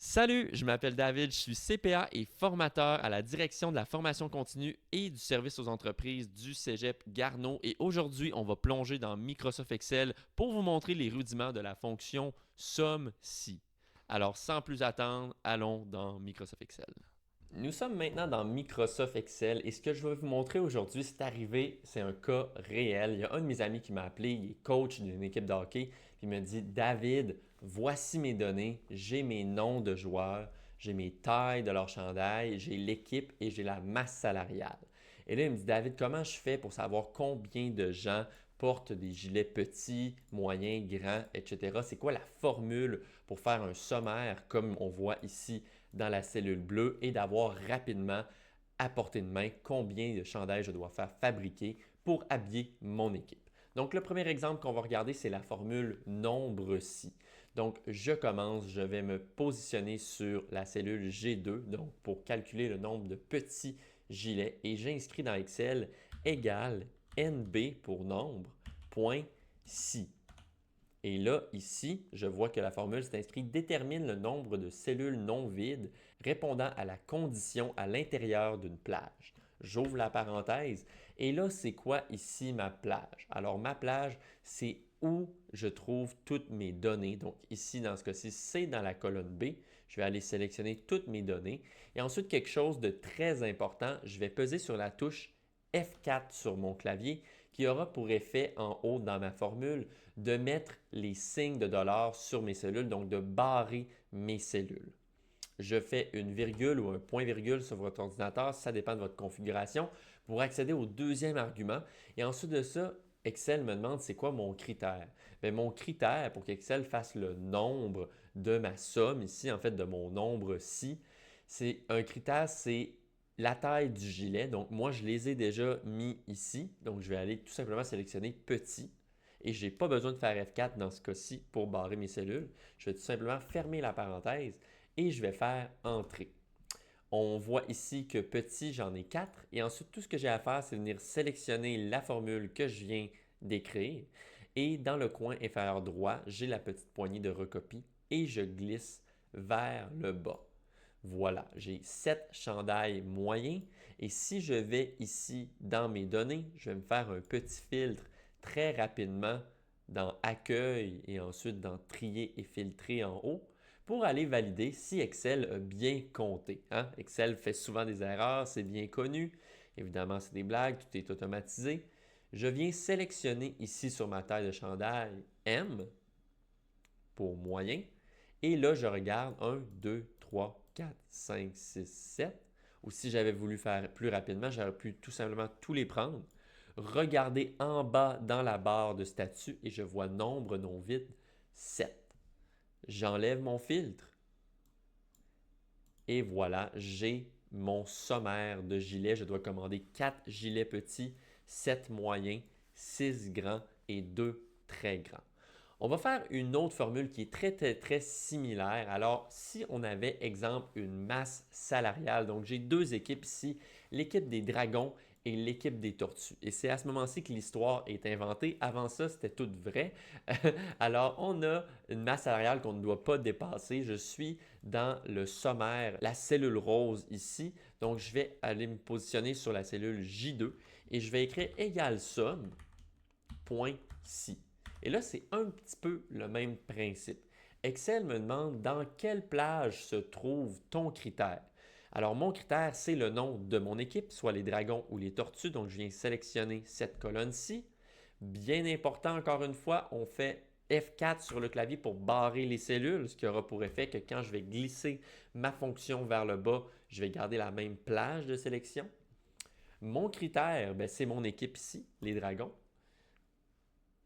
Salut, je m'appelle David, je suis CPA et formateur à la direction de la formation continue et du service aux entreprises du Cégep Garneau. Et aujourd'hui, on va plonger dans Microsoft Excel pour vous montrer les rudiments de la fonction somme-si. Alors, sans plus attendre, allons dans Microsoft Excel. Nous sommes maintenant dans Microsoft Excel et ce que je vais vous montrer aujourd'hui, c'est un cas réel. Il y a un de mes amis qui m'a appelé, il est coach d'une équipe de hockey, puis il me dit David, voici mes données, j'ai mes noms de joueurs, j'ai mes tailles de leur chandail, j'ai l'équipe et j'ai la masse salariale. Et là, il me dit David, comment je fais pour savoir combien de gens portent des gilets petits, moyens, grands, etc. C'est quoi la formule pour faire un sommaire comme on voit ici dans la cellule bleue et d'avoir rapidement à portée de main combien de chandails je dois faire fabriquer pour habiller mon équipe. Donc, le premier exemple qu'on va regarder, c'est la formule nombre-si. Donc, je commence, je vais me positionner sur la cellule G2, donc pour calculer le nombre de petits gilets, et j'inscris dans Excel égale NB pour nombre, point si. Et là, ici, je vois que la formule s'est inscrite détermine le nombre de cellules non vides répondant à la condition à l'intérieur d'une plage. J'ouvre la parenthèse et là, c'est quoi ici ma plage? Alors, ma plage, c'est où je trouve toutes mes données. Donc, ici, dans ce cas-ci, c'est dans la colonne B. Je vais aller sélectionner toutes mes données. Et ensuite, quelque chose de très important, je vais peser sur la touche F4 sur mon clavier qui aura pour effet en haut dans ma formule de mettre les signes de dollars sur mes cellules, donc de barrer mes cellules. Je fais une virgule ou un point-virgule sur votre ordinateur, ça dépend de votre configuration, pour accéder au deuxième argument. Et ensuite de ça, Excel me demande c'est quoi mon critère. Bien, mon critère pour qu'Excel fasse le nombre de ma somme, ici en fait de mon nombre-ci, c'est un critère, c'est la taille du gilet. Donc moi, je les ai déjà mis ici. Donc je vais aller tout simplement sélectionner petit. Et je n'ai pas besoin de faire F4 dans ce cas-ci pour barrer mes cellules. Je vais tout simplement fermer la parenthèse et je vais faire Entrée. On voit ici que petit, j'en ai 4. Et ensuite, tout ce que j'ai à faire, c'est venir sélectionner la formule que je viens d'écrire. Et dans le coin inférieur droit, j'ai la petite poignée de recopie et je glisse vers le bas. Voilà, j'ai 7 chandails moyens. Et si je vais ici dans mes données, je vais me faire un petit filtre très rapidement dans Accueil et ensuite dans Trier et filtrer en haut pour aller valider si Excel a bien compté. Hein? Excel fait souvent des erreurs, c'est bien connu. Évidemment, c'est des blagues, tout est automatisé. Je viens sélectionner ici sur ma taille de chandail M pour moyen. Et là, je regarde 1, 2, 3, 4, 5, 6, 7. Ou si j'avais voulu faire plus rapidement, j'aurais pu tout simplement tous les prendre. Regarder en bas dans la barre de statut et je vois nombre non vide 7. J'enlève mon filtre et voilà, j'ai mon sommaire de gilets. Je dois commander 4 gilets petits, 7 moyens, 6 grands et 2 très grands. On va faire une autre formule qui est très similaire. Alors, si on avait, exemple, une masse salariale, donc j'ai deux équipes ici, l'équipe des Dragons et l'équipe des Tortues. Et c'est à ce moment-ci que l'histoire est inventée. Avant ça, c'était tout vrai. Alors, on a une masse salariale qu'on ne doit pas dépasser. Je suis dans le sommaire, la cellule rose ici. Donc, je vais aller me positionner sur la cellule J2 et je vais écrire égale somme, point si. Et là, c'est un petit peu le même principe. Excel me demande dans quelle plage se trouve ton critère. Alors, mon critère, c'est le nom de mon équipe, soit les dragons ou les tortues. Donc, je viens sélectionner cette colonne-ci. Bien important, encore une fois, on fait F4 sur le clavier pour barrer les cellules, ce qui aura pour effet que quand je vais glisser ma fonction vers le bas, je vais garder la même plage de sélection. Mon critère, c'est mon équipe ici, les dragons.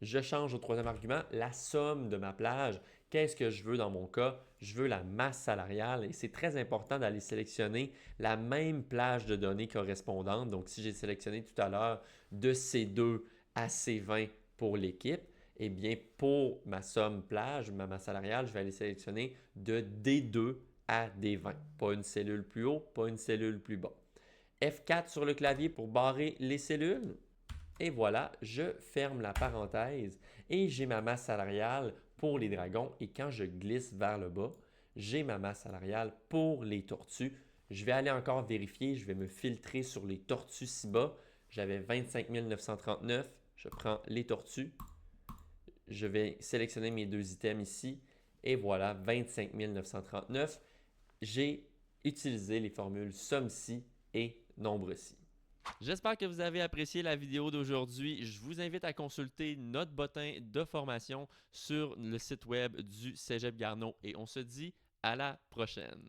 Je change au troisième argument, la somme de ma plage. Qu'est-ce que je veux dans mon cas? Je veux la masse salariale et c'est très important d'aller sélectionner la même plage de données correspondante. Donc, si j'ai sélectionné tout à l'heure de C2 à C20 pour l'équipe, eh bien, pour ma somme plage, ma masse salariale, je vais aller sélectionner de D2 à D20. Pas une cellule plus haut, pas une cellule plus bas. F4 sur le clavier pour barrer les cellules. Et voilà, je ferme la parenthèse et j'ai ma masse salariale pour les dragons. Et quand je glisse vers le bas, j'ai ma masse salariale pour les tortues. Je vais aller encore vérifier, je vais me filtrer sur les tortues ci-bas. J'avais 25 939, je prends les tortues. Je vais sélectionner mes deux items ici et voilà, 25 939. J'ai utilisé les formules somme-ci et nombre-ci. J'espère que vous avez apprécié la vidéo d'aujourd'hui. Je vous invite à consulter notre bottin de formation sur le site web du Cégep Garneau et on se dit à la prochaine.